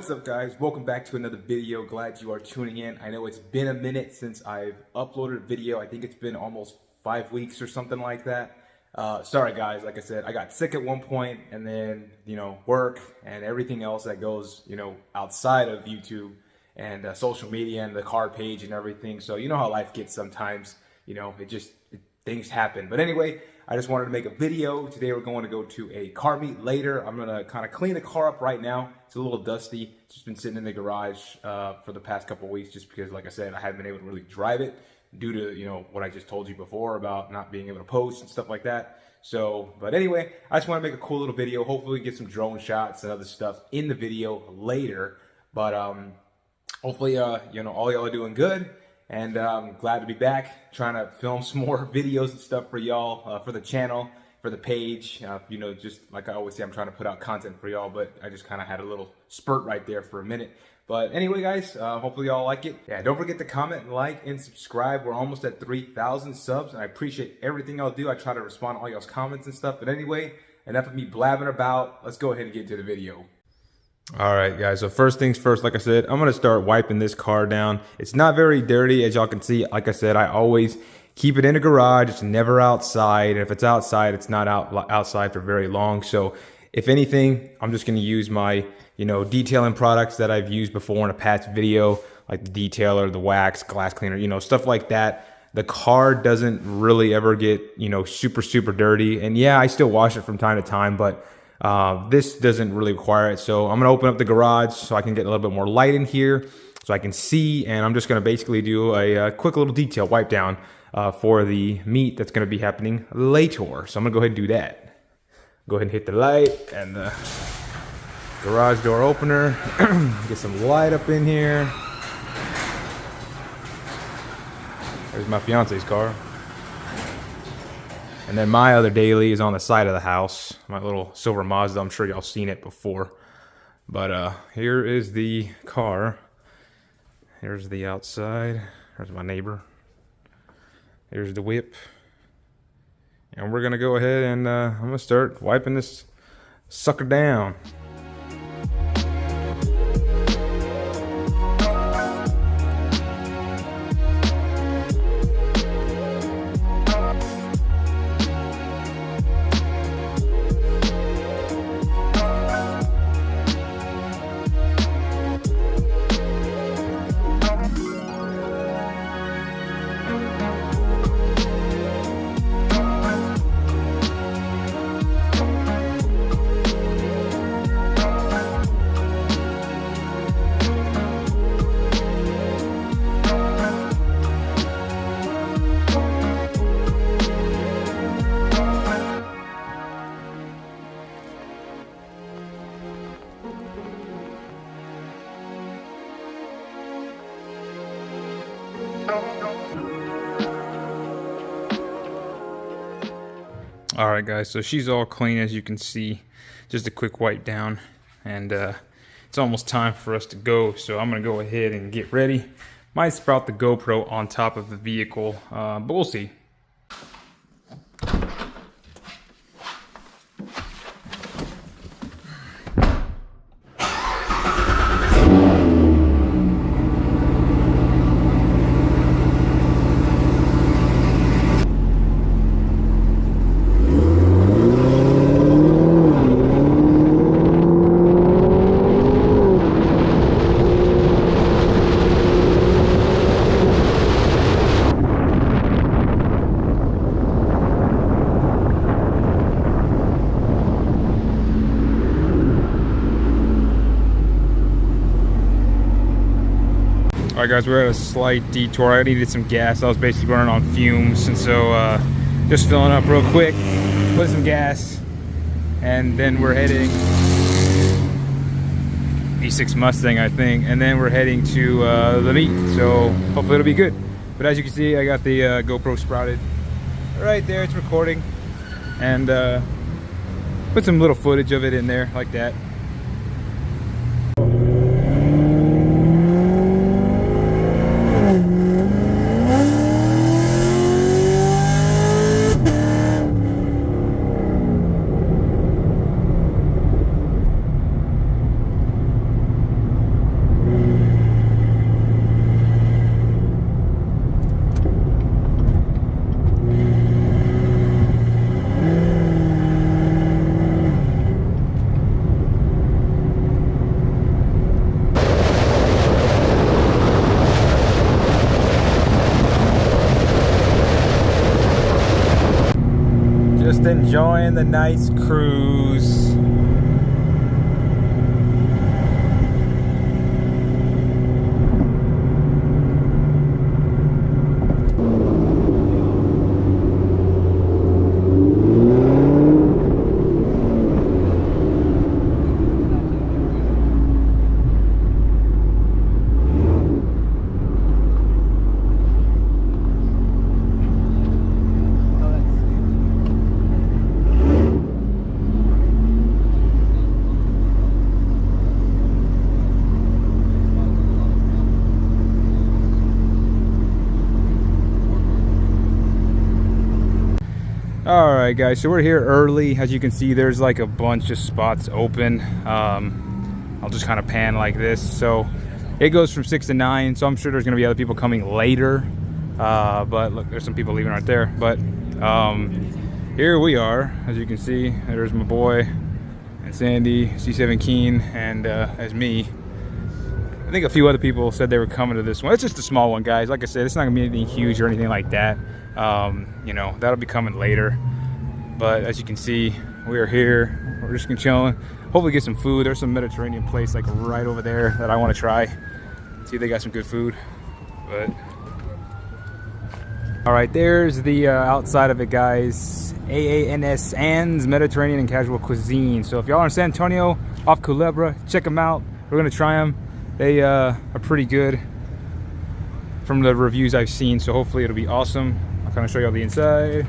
What's up, guys? Welcome back to another video. Glad you are tuning in. I know it's been a minute since I've uploaded a video. I think it's been almost 5 weeks or something like that. Sorry guys, like I said, I got sick at one point, and then, work and everything else that goes, outside of YouTube and social media and the car page and everything. So you know how life gets sometimes, things happen. But anyway, I just wanted to make a video. Today we're going to go to a car meet later. I'm gonna kind of clean the car up right now. It's a little dusty. It's just been sitting in the garage for the past couple of weeks, just because, like I said, I haven't been able to really drive it due to, what I just told you before about not being able to post and stuff like that. So, but anyway, I just want to make a cool little video. Hopefully we get some drone shots and other stuff in the video later. But hopefully, all y'all are doing good. And I'm glad to be back, trying to film some more videos and stuff for y'all, for the channel, for the page. Just like I always say, I'm trying to put out content for y'all, but I just kind of had a little spurt right there for a minute. But anyway, guys, hopefully y'all like it. Yeah, don't forget to comment, like, and subscribe. We're almost at 3,000 subs, and I appreciate everything y'all do. I try to respond to all y'all's comments and stuff. But anyway, enough of me blabbing about. Let's go ahead and get to the video. All right, guys, so first things first, like I said, I'm going to start wiping this car down. It's not very dirty, as y'all can see. Like I said, I always keep it in a garage. It's never outside. And if it's outside, it's not outside for very long. So if anything, I'm just going to use my, detailing products that I've used before in a past video, like the detailer, the wax, glass cleaner, stuff like that. The car doesn't really ever get, super, super dirty. And yeah, I still wash it from time to time, but this doesn't really require it. So I'm going to open up the garage so I can get a little bit more light in here so I can see. And I'm just going to basically do a quick little detail wipe down for the meet that's going to be happening later. So I'm going to go ahead and do that. Go ahead and hit the light and the garage door opener. Get some light up in here. There's my fiance's car. And then my other daily is on the side of the house. My little silver Mazda. I'm sure y'all seen it before. But here is the car. Here's the outside. There's my neighbor. Here's the whip. And we're going to go ahead and I'm going to start wiping this sucker down. Alright guys, so she's all clean, as you can see. Just a quick wipe down, and it's almost time for us to go, so I'm gonna go ahead and get ready. Might sprout the GoPro on top of the vehicle, but we'll see. Alright guys, we're at a slight detour. I needed some gas. I was basically running on fumes, and so just filling up real quick, put some gas, and then we're heading V6 Mustang, I think, and then we're heading to the meet, so hopefully it'll be good. But as you can see, I got the GoPro sprouted right there. It's recording, and put some little footage of it in there like that. Just enjoying the nice cruise. All right, guys, so we're here early. As you can see, there's like a bunch of spots open. I'll just kind of pan like this. So it goes from 6 to 9, so I'm sure there's gonna be other people coming later. But look, there's some people leaving right there. But here we are. As you can see, there's my boy and Sandy, Z51, and as me. I think a few other people said they were coming to this one. It's just a small one, guys. Like I said, it's not gonna be anything huge or anything like that. You know, that'll be coming later. But as you can see, we are here. We're just gonna chilling. Hopefully get some food. There's some Mediterranean place like right over there that I want to try. See if they got some good food. But all right, there's the outside of it, guys. AANS, Anne's Mediterranean and Casual Cuisine. So if y'all are in San Antonio, off Culebra, check them out. We're gonna try them. They are pretty good from the reviews I've seen, so hopefully it'll be awesome. I'll kind of show y'all the inside.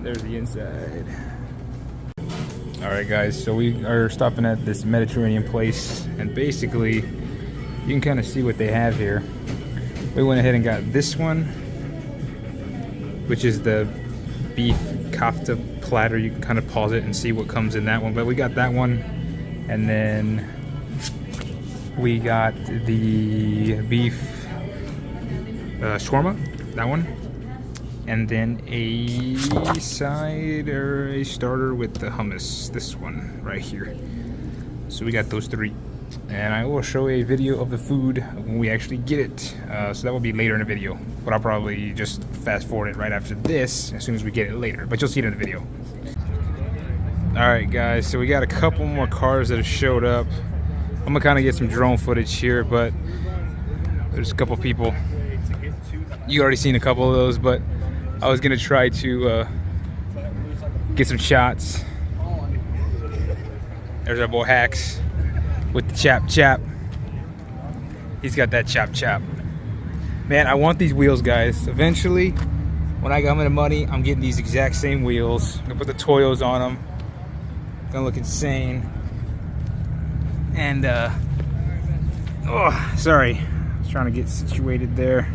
There's the inside. All right, guys, so we are stopping at this Mediterranean place, and basically you can kind of see what they have here. We went ahead and got this one, which is the beef kafta platter. You can kind of pause it and see what comes in that one, but we got that one, and then we got the beef shawarma, that one, and then a side or a starter with the hummus, this one right here. So we got those three, and I will show a video of the food when we actually get it. So that will be later in the video, but I'll probably just fast forward it right after this as soon as we get it later, but you'll see it in the video. All right, guys, so we got a couple more cars that have showed up. I'm gonna kind of get some drone footage here, but there's a couple people. You already seen a couple of those, but I was gonna try to get some shots. There's our boy Hacks with the chap chap. He's got that chap chap. Man, I want these wheels, guys. Eventually, when I got the money, I'm getting these exact same wheels. I'm gonna put the Toyos on them. Gonna look insane. And oh, sorry, I was trying to get situated there.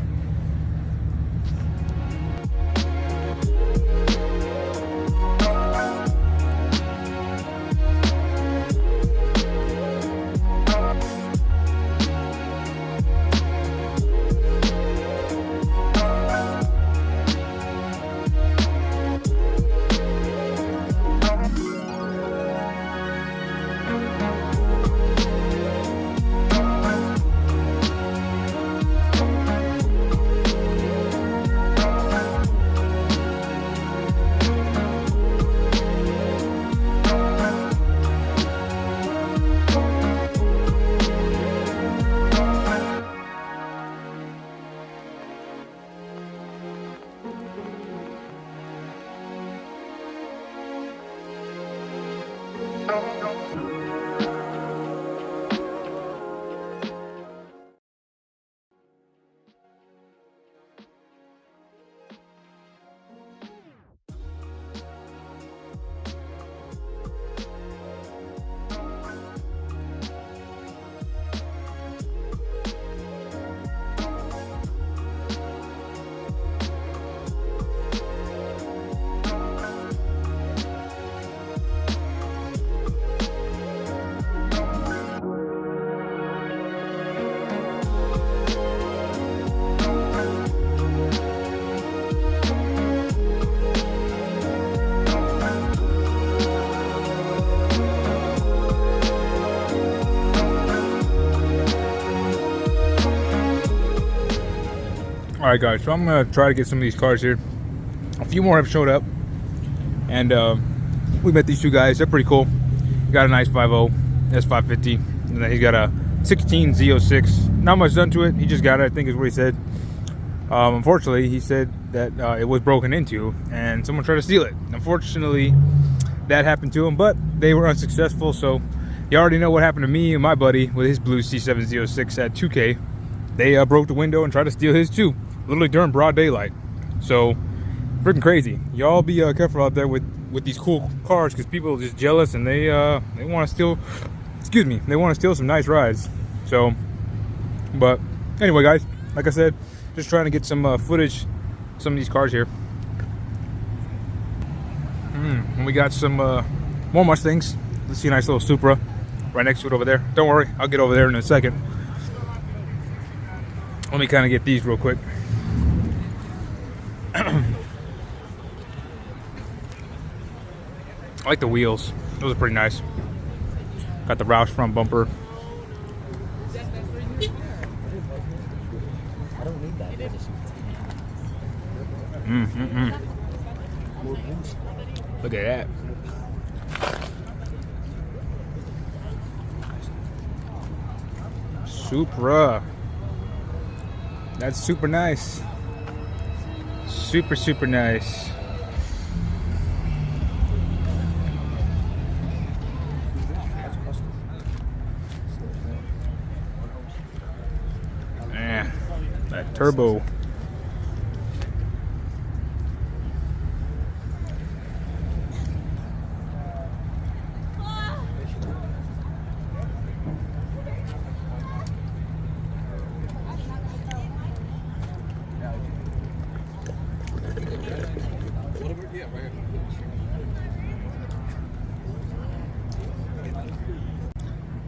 All right, guys, so I'm gonna try to get some of these cars here. A few more have showed up. And we met these two guys. They're pretty cool. Got a nice 5.0 S550, and then he's got a 16 Z06. Not much done to it. He just got it, I think is what he said. Unfortunately, he said that it was broken into and someone tried to steal it. Unfortunately, that happened to him, but they were unsuccessful. So you already know what happened to me and my buddy with his blue C7 Z06 at 2K. They broke the window and tried to steal his too, literally during broad daylight. So freaking crazy. Y'all be careful out there with these cool cars, because people are just jealous and they want to steal. Excuse me, they want to steal some nice rides. So, but anyway, guys, like I said, just trying to get some footage, some of these cars here. And we got some more Mustangs. Let's see a nice little Supra right next to it over there. Don't worry, I'll get over there in a second. Let me kind of get these real quick. I like the wheels. Those are pretty nice. Got the Roush front bumper. Look at that. Supra. That's super nice. Super nice. Man, that turbo.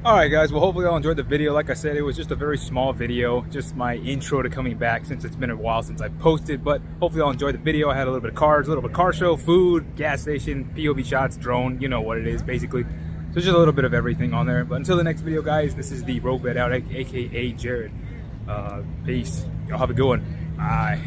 Alright guys, well hopefully y'all enjoyed the video. Like I said, it was just a very small video, just my intro to coming back since it's been a while since I posted, but hopefully y'all enjoyed the video. I had a little bit of cars, a little bit of car show, food, gas station, POV shots, drone, you know what it is basically. So just a little bit of everything on there. But until the next video guys, this is the Road Vet out, aka Jared. Peace. Y'all have a good one. Bye.